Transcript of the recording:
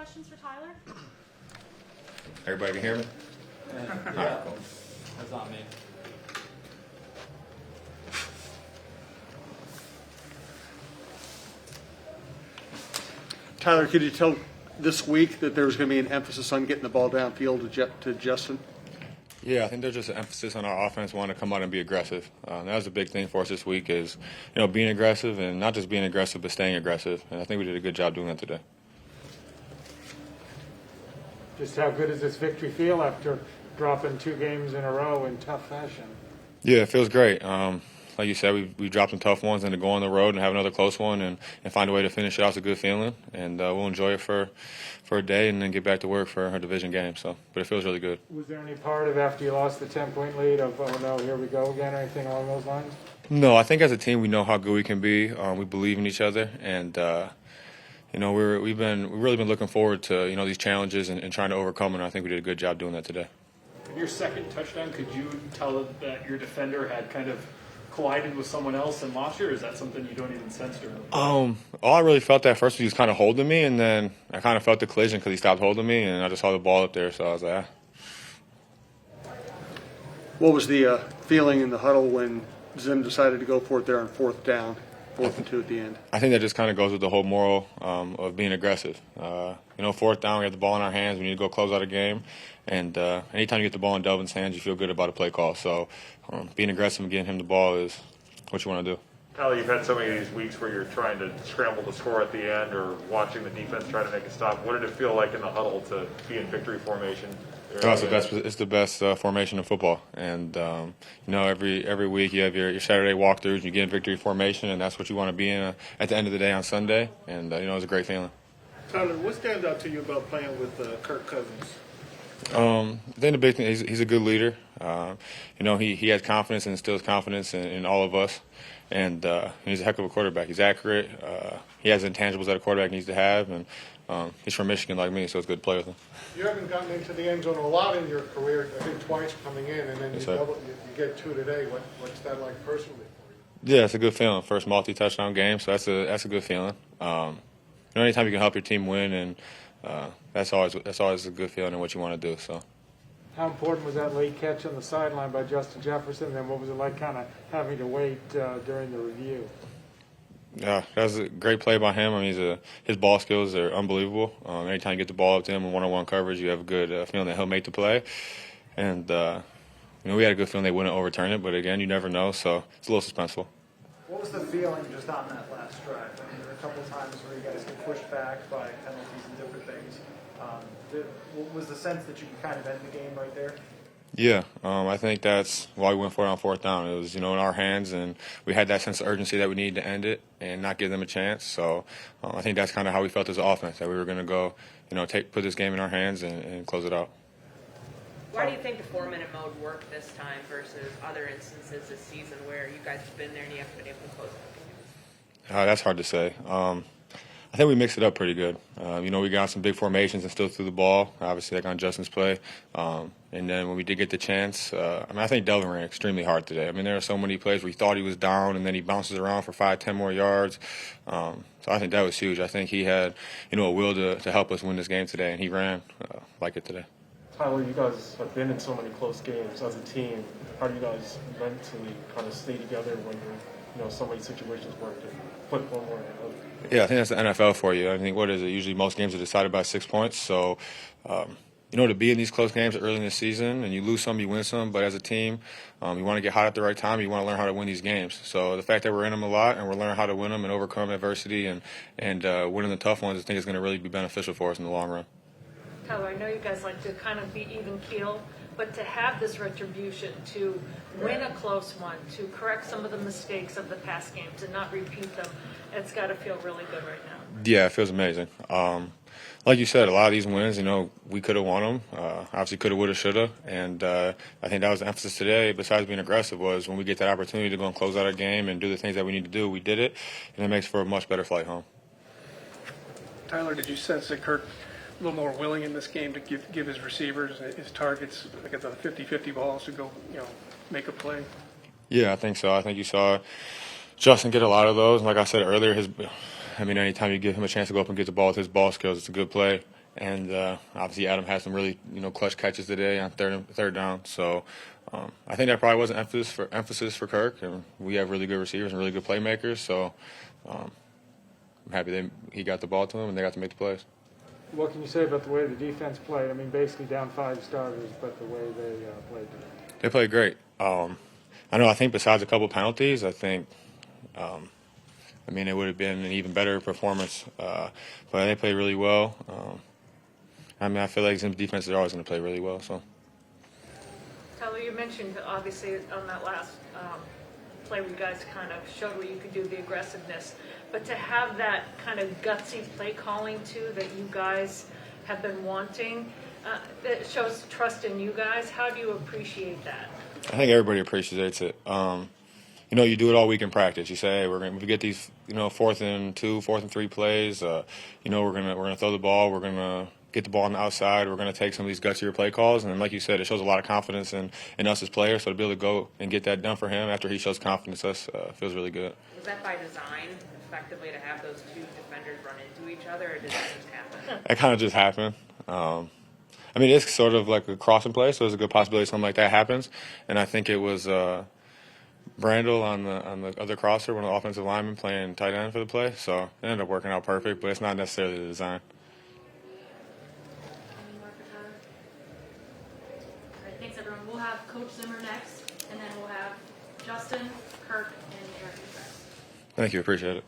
questions for Tyler? Everybody can hear me? Yeah, that's on me. Tyler, could you tell this week that there was going to be an emphasis on getting the ball downfield to Justin? Yeah, I think there's just an emphasis on our offense wanting to come out and be aggressive. That was a big thing for us this week is, being aggressive and not just being aggressive but staying aggressive. And I think we did a good job doing that today. Just how good does this victory feel after dropping 2 games in a row in tough fashion? Yeah, it feels great. Like you said, we dropped some tough ones, and to go on the road and have another close one and find a way to finish it out is a good feeling. And we'll enjoy it for a day and then get back to work for our division game. But it feels really good. Was there any part of after you lost the 10-point lead of, oh no, here we go again, or anything along those lines? No, I think as a team we know how good we can be. We believe in each other, and we've really been looking forward to these challenges and trying to overcome them. And I think we did a good job doing that today. Your second touchdown, could you tell that your defender had kind of collided with someone else and lost you, or is that something you don't even sense during? All I really felt at first was he was kind of holding me, and then I kind of felt the collision because he stopped holding me, and I just saw the ball up there, so I was like, What was the feeling in the huddle when Zim decided to go for it there on 4th down, 4th and 2 at the end? I think that just kind of goes with the whole moral of being aggressive. 4th down, we have the ball in our hands. We need to go close out a game. And anytime you get the ball in Delvin's hands, you feel good about a play call. So being aggressive and getting him the ball is what you want to do. Tyler, you've had so many of these weeks where you're trying to scramble to score at the end or watching the defense try to make a stop. What did it feel like in the huddle to be in victory formation? It's the best formation in football. And, every week you have your Saturday walkthroughs and you get in victory formation, and that's what you want to be in at the end of the day on Sunday. And, it was a great feeling. Tyler, what stands out to you about playing with Kirk Cousins? I think the big thing is he's a good leader. He has confidence and instills confidence in all of us. And he's a heck of a quarterback. He's accurate. He has intangibles that a quarterback needs to have. And he's from Michigan like me, so it's good to play with him. You haven't gotten into the end zone a lot in your career, I think twice coming in, and then you get 2 today. What's that like personally for you? Yeah, it's a good feeling. First multi-touchdown game, so that's a good feeling. Anytime you can help your team win, and that's always a good feeling and what you want to do. So. How important was that late catch on the sideline by Justin Jefferson? And what was it like kind of having to wait during the review? Yeah, that was a great play by him. I mean, his ball skills are unbelievable. Anytime you get the ball up to him in one-on-one coverage, you have a good feeling that he'll make the play. And, we had a good feeling they wouldn't overturn it. But, again, you never know, so it's a little suspenseful. What was the feeling just on that last drive? I mean, there were a couple of times where you guys get pushed back by penalties and different things. Was the sense that you could kind of end the game right there? Yeah, I think that's why we went for it on 4th down. It was, in our hands, and we had that sense of urgency that we needed to end it and not give them a chance. So I think that's kind of how we felt as an offense, that we were going to go, put this game in our hands and close it out. Why do you think the 4-minute mode worked this time versus other instances this season where you guys have been there and you haven't been able to close out? That's hard to say. I think we mixed it up pretty good. We got some big formations and still threw the ball, obviously, like on Justin's play. And then when we did get the chance, I think Delvin ran extremely hard today. I mean, there are so many plays where he thought he was down, and then he bounces around for 5-10 more yards. So I think that was huge. I think he had, a will to help us win this game today, and he ran like it today. Tyler, you guys have been in so many close games as a team. How do you guys mentally kind of stay together when so many situations where to flip one way or another? Yeah, I think that's the NFL for you. I think, what is it? Usually most games are decided by 6 points. So, to be in these close games early in the season, and you lose some, you win some. But as a team, you want to get hot at the right time. You want to learn how to win these games. So the fact that we're in them a lot and we're learning how to win them and overcome adversity and winning the tough ones, I think is going to really be beneficial for us in the long run. Tyler, I know you guys like to kind of be even keel, but to have this retribution, to win a close one, to correct some of the mistakes of the past games and not repeat them, it's got to feel really good right now. Yeah, it feels amazing. Like you said, a lot of these wins, we could have won them. Obviously, could have, would have, should have. And I think that was the emphasis today, besides being aggressive, was when we get that opportunity to go and close out our game and do the things that we need to do, we did it, and it makes for a much better flight home. Tyler, did you sense that Kirk a little more willing in this game to give his receivers, his targets, like at the 50-50 balls to go, make a play? Yeah, I think so. I think you saw Justin get a lot of those. Like I said earlier, anytime you give him a chance to go up and get the ball with his ball skills, it's a good play. And obviously Adam had some really clutch catches today on third down. So I think that probably was an emphasis for Kirk. And we have really good receivers and really good playmakers. So I'm happy he got the ball to him and they got to make the plays. What can you say about the way the defense played? I mean, basically down 5 starters, but the way they played today. They played great. I think besides a couple penalties, I think it would have been an even better performance. But they played really well. I feel like Zim's defense is always going to play really well. So, Tyler, you mentioned obviously on that last play where you guys kind of showed where you could do the aggressiveness, but to have that kind of gutsy play calling too that you guys have been wanting, that shows trust in you guys. How do you appreciate that? I think everybody appreciates it. You do it all week in practice. You say, hey, if we get these, 4th and 2, 4th and 3 plays, we're gonna throw the ball. We're gonna get the ball on the outside. We're gonna take some of these gutsier play calls. And like you said, it shows a lot of confidence in us as players. So to be able to go and get that done for him after he shows confidence in us feels really good. Was that by design, effectively, to have those two defenders run into each other, or did that just happen? It kind of just happened. It's sort of like a crossing play, so there's a good possibility something like that happens. And I think it was Brandel on the other crosser, one of the offensive linemen playing tight end for the play. So it ended up working out perfect, but it's not necessarily the design. Any more for Tyler? All right, thanks everyone. We'll have Coach Zimmer next, and then we'll have Justin, Kirk, and Eric. Thank you. Appreciate it.